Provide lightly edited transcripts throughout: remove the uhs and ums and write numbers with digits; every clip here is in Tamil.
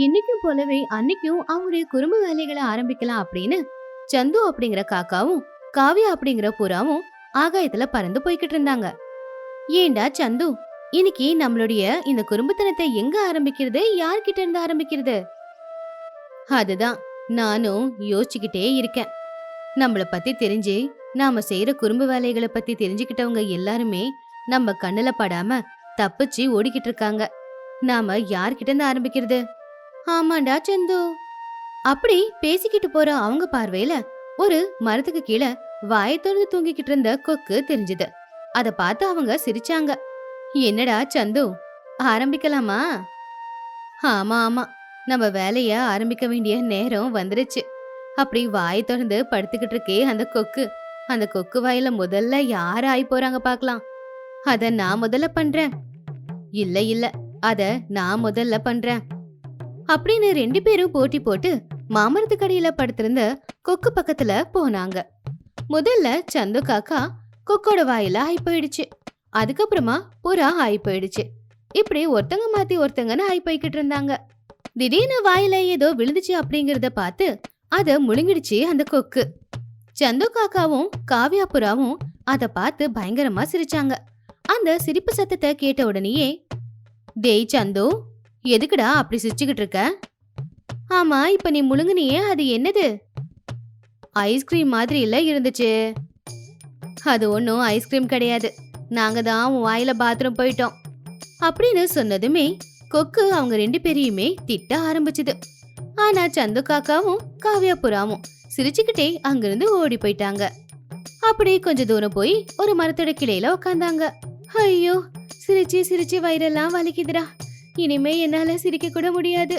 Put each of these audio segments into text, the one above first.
இன்னைக்கும் போலவே அன்னைக்கும் அவங்களுடைய குறும்பு வேலைகளை ஆரம்பிக்கலாம் அப்படின்னு சந்து அப்படிங்கிற காக்காவும் காவியா அப்படிங்கிற புறாவும் ஆகாயத்துல பறந்து போய்கிட்டு இருந்தாங்க. ஏண்டா சந்து, இன்னைக்கு நம்மளுடைய இந்த குறும்புத்தனத்தை எங்க ஆரம்பிக்கிறது, யார்கிட்ட இருந்து ஆரம்பிக்கிறது? அதுதான் நானும் யோசிச்சுக்கிட்டே இருக்கேன். நம்மள பத்தி தெரிஞ்சு நாம செய்யற குறும்பு வேலைகளை பத்தி தெரிஞ்சுக்கிட்டவங்க எல்லாருமே நம்ம கண்ணுல படாம தப்பிச்சு ஓடிக்கிட்டு இருக்காங்க. நாம யார்கிட்ட இருந்து ஆரம்பிக்கிறது? ஆமாண்டா சந்து. அப்படி பேசிக்கிட்டு போற அவங்க பார்வையில ஒரு மரத்துக்கு கீழே வாயை திறந்து தூங்கிக்கிட்டு இருந்த கொக்கு தெரிஞ்சது. அத பார்த்து அவங்க சிரிச்சாங்க. என்னடா சந்து, ஆரம்பிக்கலாமா? ஆமா ஆமா, நம்ம வேலைய ஆரம்பிக்க வேண்டிய நேரம் வந்துருச்சு. அப்படி வாய் திறந்து படுத்துக்கிட்டு இருக்கே அந்த கொக்கு. அந்த கொக்கு வாயில முதல்ல யார் ஆயி போறாங்க பாக்கலாம். அத நான் முதல்ல பண்றேன். இல்ல இல்ல, அத நான் முதல்ல பண்றேன் அப்படின்னு ரெண்டு பேரும் போட்டி போட்டு மாமரத்துக்கடியில படுத்திருந்த கொக்கு பக்கத்துல போனாங்க. முதல்ல சந்து காக்கா கொக்கோட வாயில ஆயி போயிடுச்சு. அதுக்கப்புறமா புறா ஆயி போயிடுச்சு. இப்படி ஒருத்தங்க மாத்தி ஒருத்தங்கன்னு ஆயி போய்கிட்டு இருந்தாங்க. திடீர்னு வாயில ஏதோ விழுந்துச்சு அப்படிங்கறத பார்த்து அத முழுங்கிடுச்சு அந்த கொக்கு. சந்து காக்காவும் காவியா புறாவும் அத பார்த்து பயங்கரமா சிரிச்சாங்க. அந்த சிரிப்பு சத்தத்தை கேட்ட உடனேயே, டேய் சந்து, எதுக்குடா அப்படி சிரிச்சுக்கிட்டு இருக்க? ஆமா, இப்ப நீ முழுங்குனியே, அது என்னது? ஐஸ்கிரீம் மாதிரி இல்ல இருந்துச்சு. அது ஒன்னும் ஐஸ்கிரீம் கிடையாது. நாங்க தான் உன் வாயில பாத்ரூம் போயிட்டோம் அப்படின்னு சொன்னதுமே கொக்கு அவங்க ரெண்டு பேரையுமே திட்ட ஆரம்பிச்சுது. ஆனா சந்து காக்காவும் காவியா புறாவும் சிரிச்சுக்கிட்டே அங்கிருந்து ஓடி போயிட்டாங்க. அப்படி கொஞ்ச தூரம் போய் ஒரு மரத்தோட கிளையில உக்காந்தாங்க. ஐயோ, சிரிச்சு சிரிச்சு வயிறெல்லாம் வலிக்குதுடா. இனிமே என்னால சிரிக்க கூட முடியாது.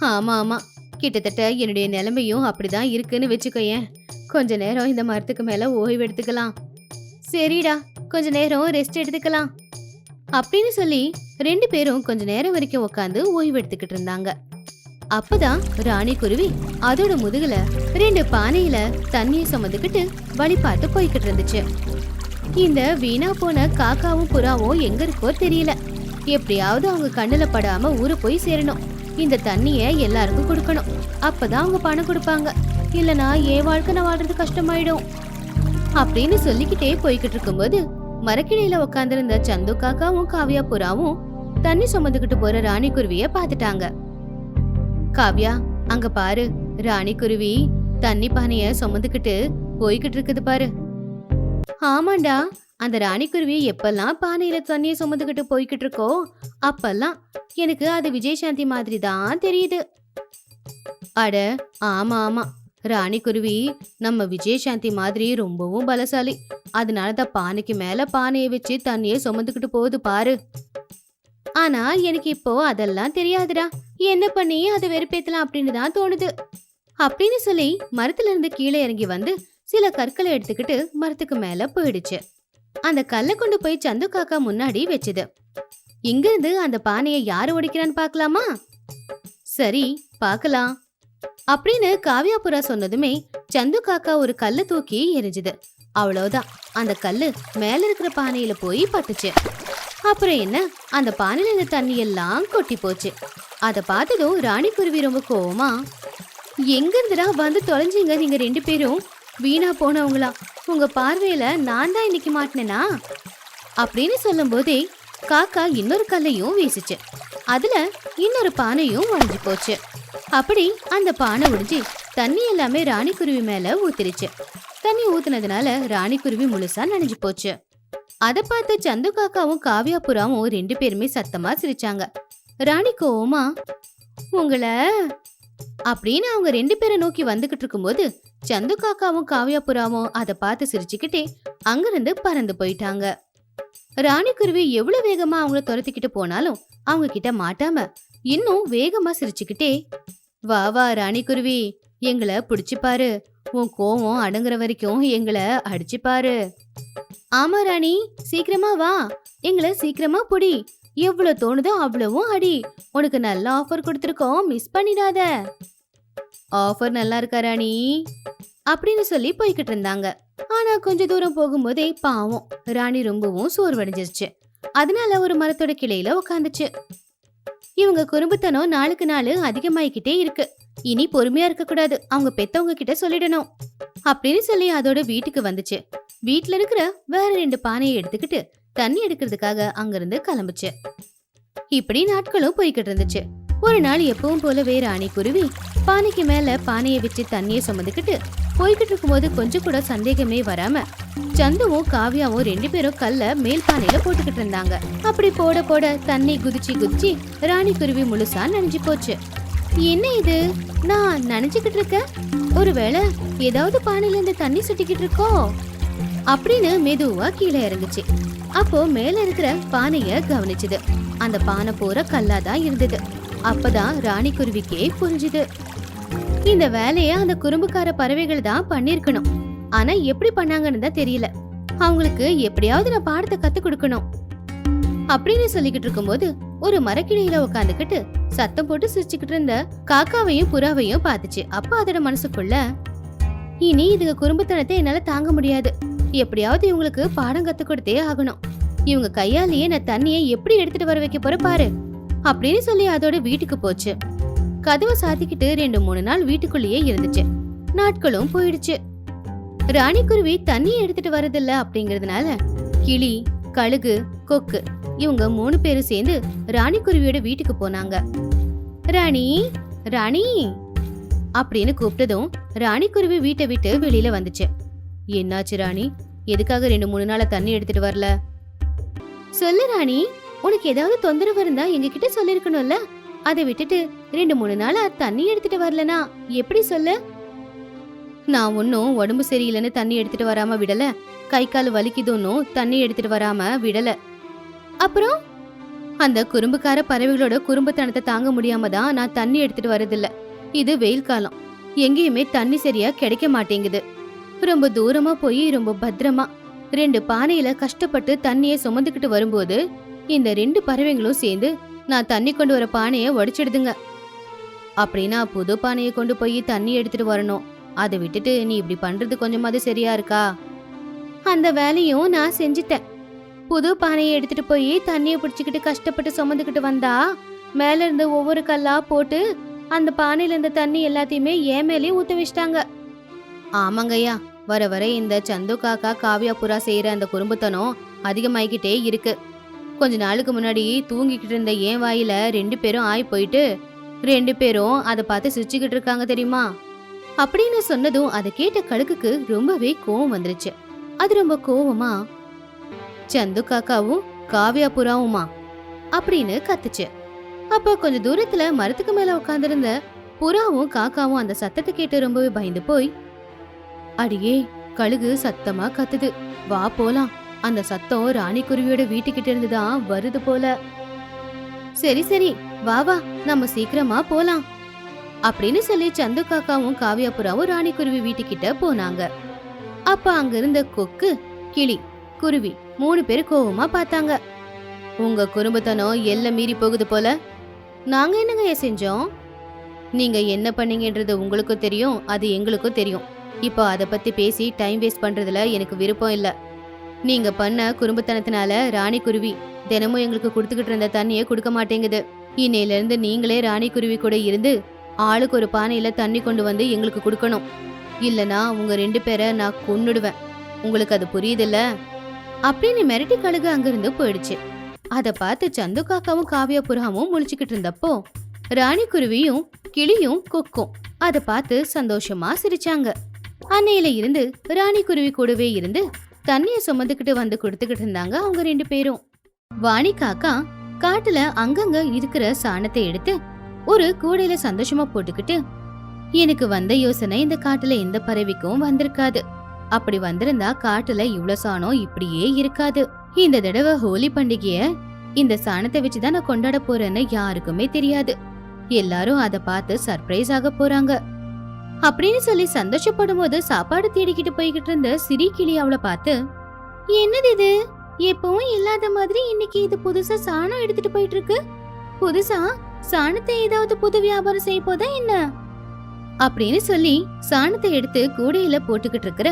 ஆமா ஆமா, கிட்டத்தட்ட என்னுடைய நிலைமையும் அப்படிதான் இருக்குன்னு வச்சுக்கோயேன். கொஞ்ச நேரம் இந்த மரத்துக்கு மேல ஓய்வு எடுத்துக்கலாம். சரிடா, கொஞ்ச நேரம் ரெஸ்ட் எடுத்துக்கலாம் அப்படின்னு சொல்லி ரெண்டு பேரும் கொஞ்ச நேரம் வரைக்கும் உட்காந்து ஓய்வு எடுத்துக்கிட்டு இருந்தாங்க. அப்பதான் ராணி குருவி அதோட முதுகுல ரெண்டு பானையில தண்ணிய சுமந்துக்கிட்டு வழி பார்த்து போய்கிட்டு இருந்துச்சு. இந்த வீணா போன காக்காவும் புறாவும் எங்க இருக்கோ தெரியல. எப்படியாவது அவங்க கண்ணுல படாம ஊரு போய் சேரணும். இந்த தண்ணிய எல்லாருக்கும் கொடுக்கணும். அப்பதான் அவங்க பணம் கொடுப்பாங்க. இல்லனா என் வாழ்க்கை நான் வாழ்றது கஷ்டமாயிடும் அப்படின்னு சொல்லிக்கிட்டே போய்கிட்டு இருக்கும்போது மரக்கிளையில உட்காந்துருந்த சந்து காக்காவும் காவியா புறாவும் தண்ணி சுமந்துக்கிட்டு போற ராணி குருவிய பாத்துட்டாங்க. காவியா, அங்க பாரு, ராணி குருவி தண்ணி பானைய சுமந்துக்கிட்டு போய்கிட்டு இருக்குது பாரு. ஆமாண்டா, அந்த ராணிக்குருவி எப்பெல்லாம் பானையில தண்ணிய சுமந்துக்கிட்டு போய்கிட்டு இருக்கோ அப்பெல்லாம் எனக்கு அது விஜயசாந்தி மாதிரி தான் தெரியுது. அட ஆமா ஆமா, ராணிக்குருவி நம்ம விஜயசாந்தி மாதிரி ரொம்பவும் பலசாலி. அதனாலதான் பானைக்கு மேல பானையை வச்சு தண்ணிய சுமந்துக்கிட்டு போகுது பாரு. ஆனா எனக்கு இப்போ அதெல்லாம் தெரியாதுடா. என்ன பண்ணி அதை வெறுப்பேத்தலாம் அப்படின்னு தான் தோணுது அப்படின்னு சொல்லி மரத்துல இருந்து கீழே இறங்கி வந்து சில கற்களை எடுத்துக்கிட்டு மரத்துக்கு மேல போயிடுச்சு. அந்த கல்லை கொண்டு போய் சந்து காக்கா முன்னாடி வச்சுது. இங்க இருந்து அந்த பானையை யாரு உடைக்கிறான்னு பாக்கலாமா? சரி, பாக்கலாம் அப்படின்னு காவியா புறா சொன்னதுமே சந்து காக்கா ஒரு கல்லை தூக்கி எரிஞ்சுது. அவ்வளவுதான், அந்த கல்லு மேல இருக்கிற பானையில போய் பட்டுச்சு. அப்புறம் என்ன, அந்த பானையில இருந்த தண்ணி எல்லாம் கொட்டி போச்சு. அத பார்த்ததும் ராணி குருவி ரொம்ப கோவமா, எங்க இருந்துடா வந்து தொலைஞ்சிங்க நீங்க ரெண்டு பேரும்? வீணா போனவங்களா? உங்க பார்வையில நான் தான் இன்னைக்கு மாட்டினேனா அப்படின்னு சொல்லும் போதே காக்கா இன்னொரு கல்லையும் வீசிச்சு. அதுல இன்னொரு பானையும் உடைஞ்சு போச்சு. அப்படி அந்த பானை உடைஞ்சி தண்ணி எல்லாமே ராணி குருவி மேல ஊத்திருச்சு. தண்ணி ஊத்துனதுனால ராணி குருவி முழுசா நனைஞ்சு போச்சு. அத பார்த்து சந்து காக்காவும் காவியா புறாவும் ரெண்டு பேருமே சத்தமா சிரிச்சாங்க. ராணி கோவமா, உங்களை அப்படின்னு அவங்க ரெண்டு பேரை நோக்கி வந்துகிட்டு இருக்கும்போது சந்து காக்காவும் காவியா புறாவும் அதை பார்த்து சிரிச்சுக்கிட்டே அங்கிருந்து பறந்து போயிட்டாங்க. ராணி குருவி எவ்வளவு வேகமா அவங்கள துரத்திக்கிட்டு போனாலும் அவங்க கிட்ட மாட்டாம இன்னும் வேகமா சிரிச்சுக்கிட்டே, வா வா ராணி குருவி, எங்களை பிடிச்சு பாரு. உன் கோவம் அடங்குற வரைக்கும் எங்களை அடிச்சு பாரு. ஆமா ராணி, சீக்கிரமா வா, எங்களை சீக்கிரமா புடி. எவ்வளவு தோணுதோ அவ்வளவும் அடி. உனக்கு நல்ல ஆஃபர் கொடுத்துருக்கோம், மிஸ் பண்ணிடாத. ஆஃபர் நல்லா இருக்கா ராணி அப்படின்னு சொல்லி போய்கிட்டு இருந்தாங்க. ஆனா கொஞ்ச தூரம் போகும்போதே பாவம் ராணி ரொம்பவும் சோர்வடைஞ்சிருச்சு. அதனால ஒரு மரத்தோட கிளையில உட்காந்துச்சு. இவங்க குறும்புத்தனம் நாளுக்கு நாள் அதிகமாயிக்கிட்டே இருக்கு. இனி பொறுமையா இருக்க கூடாது, அவங்க பெத்தவங்க கிட்ட சொல்லிடணும் அப்படின்னு சொல்லி அதோட வீட்டுக்கு வந்துச்சு. வீட்டுல இருக்கிற வேற 2 பானையை எடுத்துக்கிட்டு தண்ணி எடுக்கிறதுக்காக அங்கிருந்து கிளம்புச்சு. இப்படி நாட்களும் போய்கிட்டு இருந்துச்சு. ஒரு நாள் எப்பவும் போலவே ராணிக்குருவி பானைக்கு மேல பானையை வச்சு தண்ணியை சுமந்துக்கிட்டு போய்கிட்டு இருக்கும்போது கொஞ்சம் கூட சந்தேகமே வராம சந்துவும் காவியாவும் 2 பேரும் கல்ல மேல் பானையில போட்டுக்கிட்டு இருந்தாங்க. அப்படி போட போட தண்ணி குதிச்சு குதிச்சு ராணிக்குருவி முழுசா நனைஞ்சு போச்சு. என்ன இது, நான் நனைஞ்சுக்கிட்டு இருக்க, ஒருவேளை ஏதாவது பானையில இருந்து தண்ணி சுட்டிக்கிட்டு இருக்கோ அப்படின்னு மெதுவா கீழே இறங்குச்சு. அப்போ மேல இருக்கிற பானைய கவனிச்சுது. அந்த பானை பூரா கல்லாதான் இருந்தது. அப்பதான் ராணிக்குருவிக்கே புரிஞ்சுது, இந்த வேலைய அந்த குறும்புக்கார பறவைகள் தான் பண்ணிருக்கணும். ஆனா எப்படி பண்ணாங்கன்னு தான் தெரியல. அவங்களுக்கு எப்படியாவது நான் பாடத்தை கத்து கொடுக்கணும் அப்படின்னு சொல்லிக்கிட்டு இருக்கும்போது ஒரு மரக்கிளையில உட்காந்துக்கிட்டு சத்தம் போட்டு சிரிச்சுக்கிட்டு இருந்த காக்காவையும் புறாவையும் பாத்துச்சு. அப்ப அதோட மனசுக்குள்ள, இனி இதுங்க குறும்புத்தனத்தை என்னால தாங்க முடியாது, எப்படியாவது இவங்களுக்கு பாடம் கத்து கொடுத்தே ஆகணும். இவங்க கையாலேயே நான் தண்ணியை எப்படி எடுத்துட்டு வர வைக்க போற பாரு அப்படின்னு சொல்லி அதோட வீட்டுக்கு போச்சு. கதவை சாத்திக்கிட்டு 2-3 நாள் வீட்டுக்குள்ளேயே இருந்துச்சு. நாட்களும் போயிடுச்சு. ராணிக்குருவி தண்ணியை எடுத்துட்டு வரதில்ல அப்படிங்கறதுனால கிளி, கழுகு, கொக்கு இவங்க 3 பேரும் சேர்ந்து ராணிக்குருவியோட வீட்டுக்கு போனாங்க. ராணி ராணி அப்படின்னு கூப்பிட்டதும் ராணிக்குருவி வீட்டை விட்டு வெளியில வந்துச்சு. என்னாச்சு ராணி, எதுக்காக 2-3 நாளா தண்ணி எடுத்துட்டு வரல? சொல்லு ராணி, உனக்கு ஏதாவது தொந்தரவு இருந்தா எங்க கிட்ட சொல்லிருக்கணும்ல. அதை விட்டுட்டு 2-3 நாளா தண்ணி எடுத்துட்டு வரலனா எப்படி சொல்லு? நான் ஒன்னும் உடம்பு சரியில்லைன்னு தண்ணி எடுத்துட்டு வராம விடல, கை கால் வலிக்குதுன்னு தண்ணி எடுத்துட்டு வராம விடல. அப்புறம் அந்த குறும்புக்கார பறவைகளோட குறும்புத்தனத்தை தாங்க முடியாம தான் நான் தண்ணி எடுத்துட்டு வரதில்ல. இது வெயில் காலம், எங்கேயுமே தண்ணி சரியா கிடைக்க மாட்டேங்குது. ரொம்ப தூரமா போய் ரொம்ப பத்திரமா 2 பானையில கஷ்டப்பட்டு தண்ணியை சுமந்துக்கிட்டு வரும்போது இந்த 2 பறவைங்களும் சேர்ந்து நான் தண்ணி கொண்டு வர பானையை உடைச்சிடுதுங்க. அப்படின்னா புது பானையை கொண்டு போய் தண்ணி எடுத்துட்டு வரணும். அதை விட்டுட்டு நீ இப்படி பண்றது கொஞ்சமாவது சரியா இருக்கா? அந்த வேலையும் நான் செஞ்சுட்டேன். புது பானையை எடுத்துட்டு போய் தண்ணியை பிடிச்சிக்கிட்டு கஷ்டப்பட்டு சுமந்துக்கிட்டு வந்தா மேல இருந்து ஒவ்வொரு கல்லா போட்டு அந்த பானையில இருந்த தண்ணி எல்லாத்தையுமே ஏன் மேலேயே ஊத்த வச்சிட்டாங்க. ஆமாங்கய்யா, வர வர இந்த சந்து காக்கா, காவியா, புறா செய்யற அந்த குறும்புத்தனம் அதிகமாயிக்கிட்டே இருக்கு. கொஞ்ச நாளுக்கு முன்னாடி தூங்கிக்கிட்டு இருந்த ஏன் வாயில 2 பேரும் ஆய் போயிட்டு 2 பேரும் அதை பார்த்து சிரிச்சுக்கிட்டு இருக்காங்க தெரியுமா அப்படின்னு சொன்னதும் அதை கேட்ட கழுகுக்கு ரொம்பவே கோவம் வந்துருச்சு. அது ரொம்ப கோவமா, சந்து காக்காவும் காவியா புறாவுமா அப்படின்னு கத்துச்சு. அப்ப கொஞ்ச தூரத்துல மரத்துக்கு மேல உட்கார்ந்திருந்த புறாவும் காக்காவும் அந்த சத்தத்தை கேட்டு ரொம்பவே பயந்து போய், அடியே கழுகு சத்தமா கத்துது, வா போலாம். அந்த சத்தம் ராணிக்குருவியோட வீட்டுக்கிட்ட இருந்துதான் வருது போல. சரி சரி வா வா, நம்ம சீக்கிரமா போலாம் அப்படின்னு சொல்லி சந்து காக்காவும் காவியா புறாவும் ராணிக்குருவி வீட்டுக்கிட்ட போனாங்க. அப்ப அங்க இருந்த கொக்கு, கிளி, குருவி 3 பேர் கோவமா பார்த்தாங்க. உங்க குறும்புத்தனம் எல்லை மீறி போகுது போல. நாங்க என்னங்க செஞ்சோம்? நீங்க என்ன பண்ணீங்கன்றது உங்களுக்கும் தெரியும், அது எங்களுக்கும் தெரியும். இப்போ அதை பத்தி பேசி டைம் வேஸ்ட் பண்றதுல எனக்கு விருப்பம் இல்ல. நீங்க பண்ண குறும்புத்தனத்தினால ராணிக்குருவி தினமும் எங்களுக்கு கொடுத்துக்கிட்டு இருந்த தண்ணியை கொடுக்க மாட்டேங்குது. இன்னையில இருந்து நீங்களே ராணிக்குருவி கூட இருந்து ஆளுக்கு ஒரு பானையில தண்ணி கொண்டு வந்து எங்களுக்கு கொடுக்கணும். இல்லனா உங்க 2 பேரை நான் கொன்னுடுவேன். உங்களுக்கு அது புரியுதுல்ல அப்படின்னு மிரட்டி கழுகு அங்கிருந்து போயிடுச்சு. அதை பார்த்து சந்து காக்காவும் காவியா புறாவும் முழிச்சுக்கிட்டு இருந்தப்போ ராணிக்குருவியும் கிளியும் கொக்கும் அதை பார்த்து சந்தோஷமா சிரிச்சாங்க. அன்னையில இருந்து ராணிக்குருவி கூடவே இருந்து தண்ணியை சுமந்துக்கிட்டு வந்து கொடுத்துக்கிட்டு இருந்தாங்க அவங்க 2 பேரும். வாணி காக்கா காட்டுல அங்கங்க இருக்கிற சாணத்தை எடுத்து ஒரு கூடையில சந்தோஷமா போட்டுக்கிட்டு, எனக்கு வந்த யோசனை இந்த காட்டுல எந்த பறவைக்கும் வந்திருக்காது. அப்படி வந்திருந்தா காட்டுல இவ்வளவு சாணம் இப்படியே இருக்காது. இந்த தடவை ஹோலி பண்டிகைய இந்த சாணத்தை வச்சுதான் நான் கொண்டாட போறேன்னு யாருக்குமே தெரியாது. எல்லாரும் அதை பார்த்து சர்ப்ரைஸ் ஆக போறாங்க அப்படின்னு சொல்லி சந்தோஷப்படும் போது சாப்பாடு தேடிக்கிட்டு போய்கிட்டு இருந்த சிரி கிளி அவளை பார்த்து, என்னது இது, எப்பவும் இல்லாத மாதிரி இன்னைக்கு இது புதுசா சாணம் எடுத்துட்டு போயிட்டு இருக்கு. புதுசா சாணத்தை ஏதாவது புது வியாபாரம் செய்ய போதா என்ன அப்படின்னு சொல்லி சாணத்தை எடுத்து கூடையில போட்டுக்கிட்டு இருக்கிற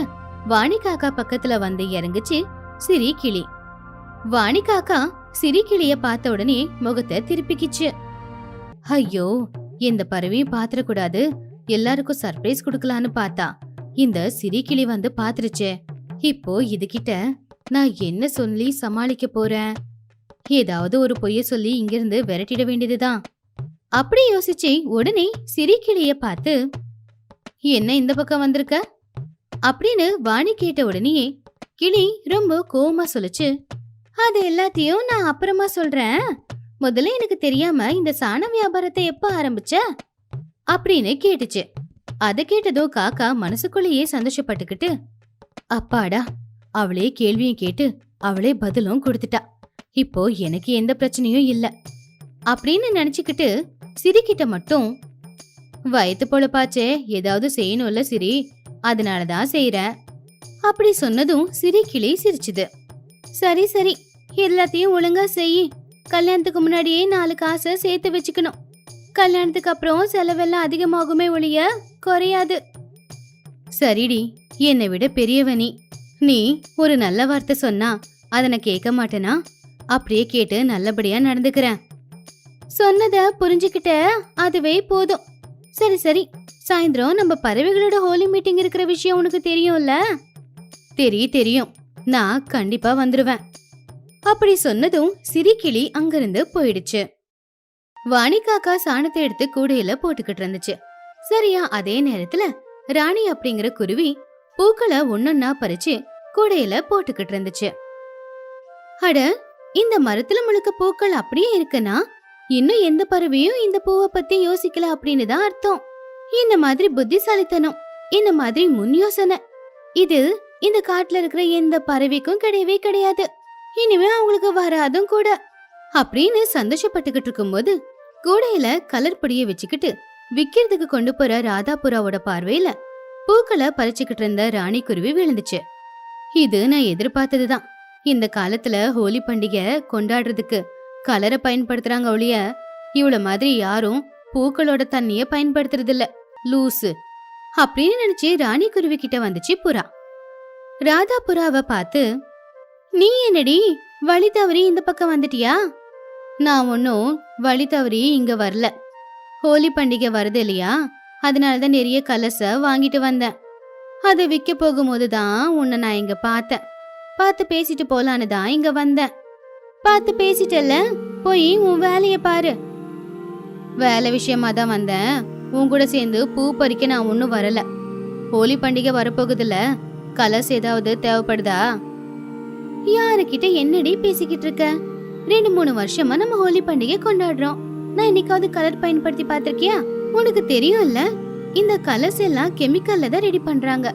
வாணி காக்கா பக்கத்துல வந்து இறங்குச்சு சிரி கிளி. வாணி காக்கா சிரி கிளிய பார்த்த உடனே முகத்தை திருப்பிக்கிச்சு. ஐயோ, இந்த பறவையும் பாத்திரக்கூடாது, எல்லாருக்கும் சர்ப்ரைஸ் கொடுக்கலான்னு பார்த்தா இந்த சிரிக்கிளி வந்து பாத்துருச்சே. இப்போ இதுகிட்ட நான் என்ன சொல்லி சமாளிக்க போறேன்? ஏதாவது ஒரு பொய்ய சொல்லி இங்கிருந்து விரட்டிட வேண்டியதுதான். அப்படி யோசிச்சு உடனே சிரிக்கிளிய பார்த்து, என்ன இந்த பக்கம் வந்திருக்க அப்படின்னு வாணி கேட்ட உடனே கிளி ரொம்ப கோவமா சொல்லுச்சு, அது எல்லாத்தையும் நான் அப்புறமா சொல்றேன். முதல்ல எனக்கு தெரியாம இந்த சாண வியாபாரத்தை எப்ப ஆரம்பிச்ச அப்படின்னு கேட்டுச்சு. அத கேட்டதோ காக்கா மனசுக்குள்ளேயே சந்தோஷப்பட்டுக்கிட்டு, அப்பாடா, அவளே கேள்வியும் கேட்டு அவளே பதிலும் கொடுத்துட்டா, இப்போ எனக்கு எந்த பிரச்சனையும் இல்ல அப்படின்னு நினைச்சுக்கிட்டு சிரிக்கிட்ட மட்டும், வயித்து பொழப்பாச்சே, ஏதாவது செய்யணும்ல சிரி, அதனாலதான் செய்யறேன் அப்படி சொன்னதும் சிரிக்கிளி சிரிச்சுது. சரி சரி, எல்லாத்தையும் ஒழுங்கா செய். கல்யாணத்துக்கு முன்னாடியே 4 காசை சேர்த்து வச்சுக்கணும். கல்யாணத்துக்கு அப்புறம் செலவெல்லாம் அதிகமாகுமே ஒழிய குறையாது. சரிடி, என்னை விட பெரியவனி, நீ ஒரு நல்ல வார்த்தை சொன்னா அதை நான் கேட்க மாட்டேனா? அப்படியே கேட்டு நல்லபடியா நடந்துக்கிறேன். சொன்னத புரிஞ்சுக்கிட்ட, அதுவே போதும். சரி சரி, சாயந்தரம் நம்ம பறவைகளோட ஹோலி மீட்டிங் இருக்கிற விஷயம் உனக்கு தெரியும்ல? தெரியும், நான் கண்டிப்பா வந்துருவேன் அப்படி சொன்னதும் சிரிக்கிளி அங்கிருந்து போயிடுச்சு. வாணி காக்கா சாணத்தை எடுத்து கூடையில போட்டுக்கிட்டு இருந்துச்சு. சரியா அதே நேரத்துல ராணி அப்படிங்கிற குருவி பூக்களை ஒன்னொன்னா பறிச்சு கூடையில போட்டுக்கிட்டு இருந்துச்சு. அட, இந்த மரத்துல முழுக்க பூக்கள் அப்படியே இருக்குன்னா இன்னும் எந்த பறவையும் இந்த பூவை பத்தி யோசிக்கல அப்படின்னு தான் அர்த்தம். இந்த மாதிரி புத்திசாலித்தனம், இந்த மாதிரி முன் யோசனை, இது இந்த காட்டுல இருக்கிற எந்த பறவைக்கும் கிடையவே கிடையாது. இனிமே அவங்களுக்கு வராதும் கூட அப்படின்னு சந்தோஷப்பட்டுக்கிட்டு இருக்கும்போது கூடையில கலர் பொடிய வச்சுக்கிட்டு விக்கிறதுக்கு கொண்டு போற ராதாபுராவோட பார்வையில பூக்களை பறிச்சுக்கிட்டு இருந்த ராணி குருவி விழுந்துச்சு. இது நான் எதிர்பார்த்ததுதான். இந்த காலத்துல ஹோலி பண்டிகை கொண்டாடுறதுக்கு கலரை பயன்படுத்துறாங்க ஒழிய இவ்வளவு மாதிரி யாரும் பூக்களோட தண்ணிய பயன்படுத்துறது இல்ல, லூசு அப்படின்னு நினைச்சு ராணி குருவி கிட்ட வந்துச்சு புறா. ராதா புறாவை பார்த்து, நீ என்னடி வழி தவறி இந்த பக்கம் வந்துட்டியா? நான் ஒன்னும் வழி தவறி இங்க வரல. ஹோலி பண்டிகை வருது இல்லையா, அதனாலதான் நிறைய கலச வாங்கிட்டு வந்தேன். அதை விற்க போகும்போதுதான் உன்னை நான் இங்க பார்த்தேன். பார்த்து பேசிட்டு போலான்னு தான் இங்க வந்தேன். பார்த்து பேசிட்டல்ல, போய் உன் வேலைய பாரு. வேலை விஷயமா தான் வந்தேன். உன் கூட சேர்ந்து பூ பறிக்க நான் ஒன்னும் வரல. ஹோலி பண்டிகை வரப்போகுதுல, கலர்ஸ் ஏதாவது தேவைப்படுதா? யாருக்கிட்ட என்னடி பேசிக்கிட்டு இருக்க? 2-3 வருஷமா நம்ம ஹோலி பண்டிகை கொண்டாடுறோம். நான் இன்னைக்காவது கலர் பயன்படுத்தி பாத்திருக்கியா? உனக்கு தெரியும்ல, இந்த கலர்ஸ் எல்லாம் கெமிக்கல்ல தான் ரெடி பண்றாங்க.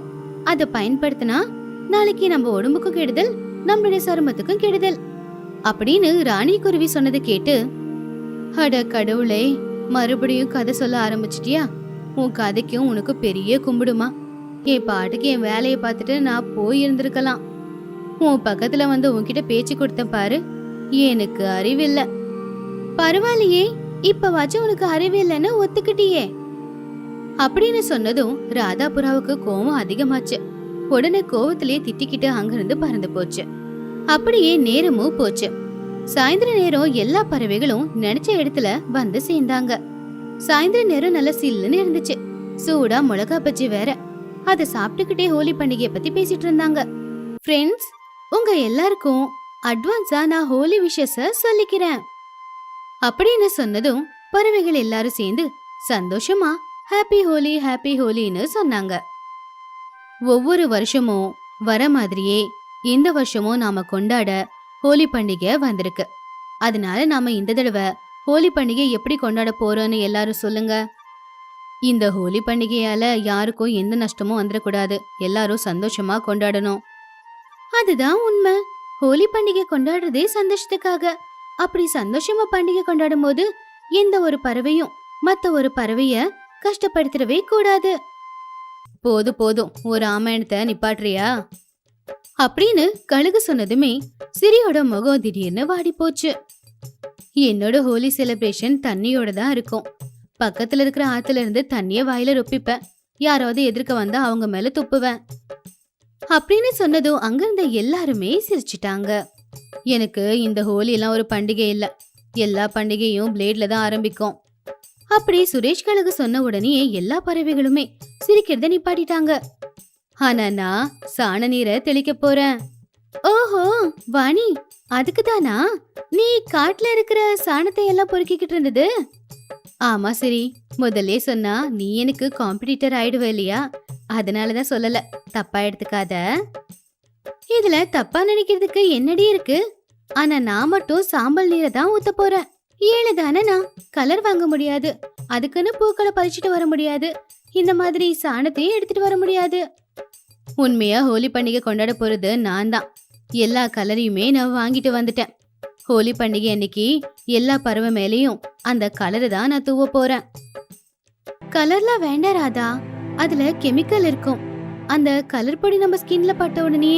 அத பயன்படுத்தினா நாளைக்கு நம்ம உடம்புக்கும் கெடுதல், நம்மளுடைய சருமத்துக்கும் கெடுதல் அப்படின்னு ராணி குருவி சொன்னதை கேட்டு, அட கடவுளே, மறுபடியும் கதை சொல்ல ஆரம்பிச்சிட்டியா? உன் கதைக்கும் உனக்கு பெரிய கும்பிடுமா. என் பாட்டுக்கு என் வேலையை பார்த்துட்டு நான் போய் இருந்திருக்கலாம். உன் பக்கத்துல வந்து உன்கிட்ட பேச்சு கொடுத்தேன் பாரு, எனக்கு அறிவில்ல. பரவாயில்லையே, இப்பவாச்சும் உனக்கு அறிவில்லைன்னு ஒத்துக்கிட்டியே அப்படின்னு சொன்னதும் ராதாபுராவுக்கு கோவம் அதிகமாச்சு. உடனே கோவத்திலேயே திட்டிக்கிட்டு அங்கிருந்து பறந்து போச்சு. அப்படியே நேரமும் போச்சு. சாயந்தர நேரம் எல்லா பறவைகளும் நினைச்ச இடத்துல வந்து சேர்ந்தாங்க. சாயந்தர நேரம் நல்ல சில்லுன்னு இருந்துச்சு. சூடா மிளகா பஜ்ஜி வேற. அதை சாப்பிட்டுக்கிட்டே ஹோலி பண்டிகையை பத்தி பேசிட்டு இருந்தாங்க. ஃப்ரெண்ட்ஸ், உங்க எல்லாருக்கும் அட்வான்ஸா நான் ஹோலி விஷஸ சொல்லிக்கிறேன் அப்படின்னு சொன்னதும் பறவைகள் எல்லாரும் சேர்ந்து சந்தோஷமா ஹாப்பி ஹோலி ஹாப்பி ஹோலின்னு சொன்னாங்க. ஒவ்வொரு வருஷமும் வர மாதிரியே இந்த வருஷமும் நாம கொண்டாட ஹோலி பண்டிகை வந்திருக்கு. அதனால நாம இந்த தடவை ஹோலி பண்டிகை எப்படி கொண்டாட போறோம்னு எல்லாரும் சொல்லுங்க. இந்த ஹோலி பண்டிகையால யாருக்கும் எந்த நஷ்டமும் வந்துடக்கூடாது. எல்லாரும் சந்தோஷமா கொண்டாடணும். அதுதான் உண்மை. ஹோலி பண்டிகை கொண்டாடுறதே சந்தோஷத்துக்காக. அப்படி சந்தோஷமா பண்டிகை கொண்டாடும் போது எந்த ஒரு பறவையும் மத்த ஒரு பறவைய கஷ்டப்படுத்திடவே கூடாது. போதும் போதும், ஒரு ஆமாயணத்தை நிப்பாட்டுறியா அப்படின்னு கழுகு சொன்னதுமே சிரியோட முகம் திடீர்னு வாடி போச்சு. என்னோட ஹோலி செலிப்ரேஷன் தண்ணியோட தான் இருக்கும். பக்கத்துல இருக்கிற ஆத்துல இருந்து தண்ணிய வாயில ரொப்பிப்பேன். யாராவது எதிர்க்க வந்தா அவங்க மேல துப்புவேன் அப்படின்னு சொன்னதும் அங்கிருந்த எல்லாருமே சிரிச்சிட்டாங்க. எனக்கு இந்த ஹோலி எல்லாம் ஒரு பண்டிகை இல்ல. எல்லா பண்டிகையும் பிளேட்ல தான் ஆரம்பிக்கும். அப்படி சுரேஷ் கழுகு சொன்ன உடனே எல்லா பறவைகளுமே சிரிக்கிறத நிப்பாட்டிட்டாங்க. ஆனா நான் சாண நீரை தெளிக்க போறேன். ஓஹோ வாணி, அதுக்குதானா நீ காட்டுல இருக்கிற சாணத்தை எல்லாம் பொறுக்கிக்கிட்டு இருந்தது? ஆமா சரி, முதல்ல சொன்னா நீ எனக்கு காம்படிட்டர் ஆயிடுவ இல்லையா, அதனாலதான் சொல்லல, தப்பா எடுத்துக்காத. இதுல தப்பா நினைக்கிறதுக்கு என்னடி இருக்கு? ஆனா நான் மட்டும் சாம்பல் நீரை தான் ஊத்த போறேன். ஏழு தானே, நான் கலர் வாங்க முடியாது, அதுக்குன்னு பூக்களை பறிச்சுட்டு வர முடியாது, இந்த மாதிரி சாணத்தையும் எடுத்துட்டு வர முடியாது. உண்மையா ஹோலி பண்டிகை கொண்டாட போறது நான் தான். எல்லா கலரையுமே நான் வாங்கிட்டு வந்துட்டேன். ஹோலி பண்டிகை அன்னைக்கு எல்லா பறவை மேலேயும் அந்த கலரை தான் நான் தூவ போறேன். கலர்லாம் வேண்டாம் ராதா, அதுல கெமிக்கல் இருக்கும். அந்த கலர் பொடி நம்ம ஸ்கின்ல பட்ட உடனே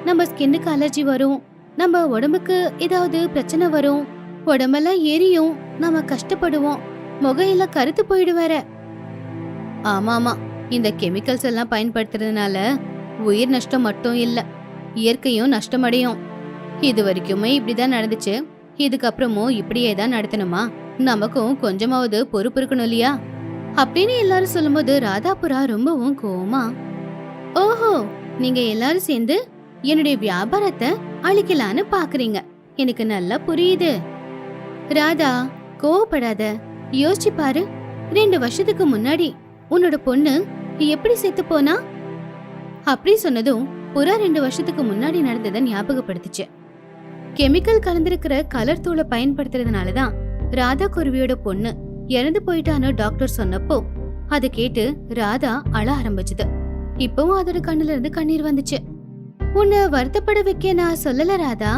நம்ம ஸ்கின்னுக்கு அலர்ஜி வரும், நம்ம உடம்புக்கு ஏதாவது பிரச்சனை வரும், உடம்பெல்லாம் எரியும், நம்ம கஷ்டப்படுவோம், முகையெல்லாம் கருத்து போயிடு வேற. ஆமா ஆமா, இந்த கெமிக்கல்ஸ் எல்லாம் பயன்படுத்துறதுனால உயிர் நஷ்டம் மட்டும் இல்ல, இயற்கையும் நஷ்டமடையும். இது வரைக்குமே இப்படிதான் நடந்துச்சு, இதுக்கப்புறமும் இப்படியே தான் நடத்தணுமா? நமக்கும் கொஞ்சமாவது பொறுப்பு இருக்கணும் இல்லையா அப்படின்னு எல்லாரும் சொல்லும்போது ராதாபுரா ரொம்பவும் கோவமா, ஓஹோ நீங்க எல்லாரும் சேர்ந்து என்னுடைய வியாபாரத்தை அழிக்கலான்னு பாக்குறீங்க, எனக்கு நல்லா புரியுது. ராதா கோவப்படாத, யோசிச்சு பாரு, 2 வருஷத்துக்கு முன்னாடி உன்னோட பொண்ணு எப்படி செத்து போனா? அப்படி சொன்னதும் புறா 2 வருஷத்துக்கு முன்னாடி நடந்ததை ஞாபகப்படுத்துச்சு. கெமிக்கல் கலந்திருக்கிற கலர் தூளை பயன்படுத்துறதுனாலதான் ராதா குருவியோட பொண்ணு இறந்து போயிட்டான்னு டாக்டர் சொன்னப்போ அதை கேட்டு ராதா அழ ஆரம்பிச்சது. இப்பவும் அதோட கண்ணுல இருந்து கண்ணீர் வந்துச்சு. உன்னை வருத்தப்பட வைக்க நான் சொல்லல ராதா.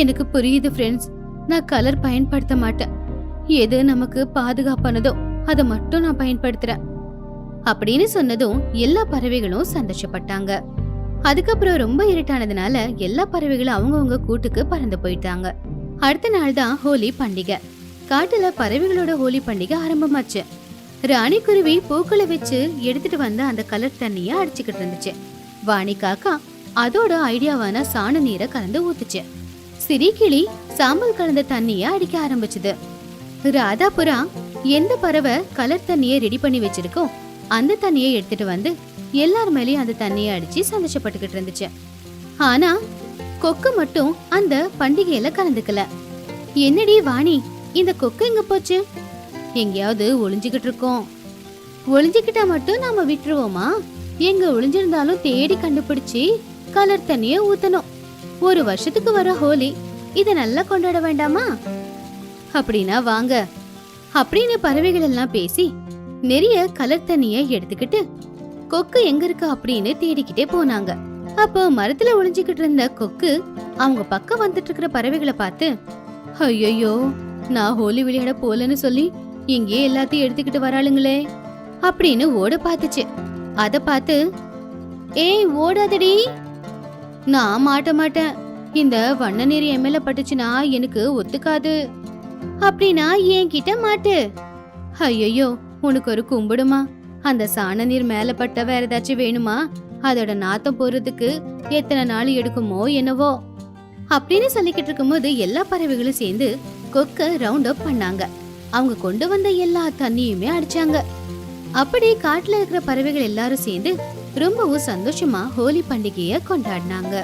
எனக்கு புரியுது ஃப்ரெண்ட்ஸ், நான் கலர் பயன்படுத்த மாட்டேன், எது நமக்கு பாதுகாப்பானதோ அதை மட்டும் நான் பயன்படுத்துறேன் அப்படின்னு சொன்னதும் எல்லா பறவைகளும் சந்தோஷப்பட்டாங்க. அதுக்கப்புறம் ரொம்ப இருட்டானதுனால எல்லா பறவைகளும் அவங்கவுங்க கூட்டுக்கு பறந்து போயிட்டாங்க. அடுத்த நாள் தான் ஹோலி பண்டிகை. காட்டுல பறவைகளோட ஹோலி பண்டிகை ஆரம்பமாச்சு. ராணி குருவி பூக்களை வச்சு எடுத்துட்டு வந்த அந்த கலர் தண்ணிய அடிச்சுக்கிட்டு இருந்துச்சு. வாணி காக்கா அதோட ஐடியாவான சாண நீரை கலந்து ஊத்துச்சு. சிரிக்கிளி சாம்பல் கலந்த தண்ணிய அடிக்க ஆரம்பிச்சுது. ராதாபுரா எந்த பறவை கலர் தண்ணிய ரெடி பண்ணி வச்சிருக்கோ அந்த தண்ணியை எடுத்துட்டு வந்து எல்லார் மேலயும் அந்த தண்ணியை அடிச்சு சந்தோஷப்பட்டுக்கிட்டு இருந்துச்சு. ஆனா கொக்கு மட்டும் அந்த பண்டிகையில கலந்துக்கல. என்னடி வாணி, இந்த கொக்கு எங்க போச்சு? எங்கேயாவது ஒளிஞ்சுக்கிட்டு இருக்கோம். ஒளிஞ்சுக்கிட்டா மட்டும் நாம விட்டுருவோமா? எங்க ஒளிஞ்சிருந்தாலும் தேடி கண்டுபிடிச்சு கலர் தண்ணிய ஊத்தணும். 1 வருஷத்துக்கு வர ஹோலி, இத நல்லா கொண்டாட வேண்டாமா? அப்படின்னா வாங்க அப்படின்னு பறவைகள் எல்லாம் பேசி நிறைய கலர் தண்ணிய எடுத்துக்கிட்டு கொக்கு எங்க இருக்கு அப்படின்னு தேடிக்கிட்டே போனாங்க. அப்போ மரத்துல ஒளிஞ்சுக்கிட்டு இருந்த கொக்கு அவங்க பக்கம் வந்துட்டு இருக்கிற பறவைகளை பார்த்து, ஐயோ நான் ஹோலி விளையாட போலன்னு சொல்லி இங்கே எல்லாத்தையும் எடுத்துக்கிட்டு வராளுங்களே அப்படின்னு ஓட பாத்துச்சு. அத பார்த்து, ஏய் ஓடாதடி, நான் மாட்ட மாட்டேன், இந்த வண்ண நீர் என் மேல பட்டுச்சுன்னா எனக்கு ஒத்துக்காது, அப்படின்னா என்கிட்ட மாட்டு. ஐயோ உனக்கு ஒரு கும்பிடுமா, அந்த சாண நீர் மேல பட்ட வேற ஏதாச்சும் வேணுமா? அதோட நாத்தம் போறதுக்கு எத்தனை நாள் எடுக்குமோ என்னவோ அப்படின்னு சொல்லிக்கிட்டு இருக்கும்போது எல்லா பறவைகளும் சேர்ந்து கொக்க ரவுண்ட் அப் பண்ணாங்க. அவங்க கொண்டு வந்த எல்லா தண்ணியுமே அடிச்சாங்க. அப்படி காட்டுல இருக்கிற பறவைகள் எல்லாரும் சேர்ந்து ரொம்பவும் சந்தோஷமா ஹோலி பண்டிகைய கொண்டாடினாங்க.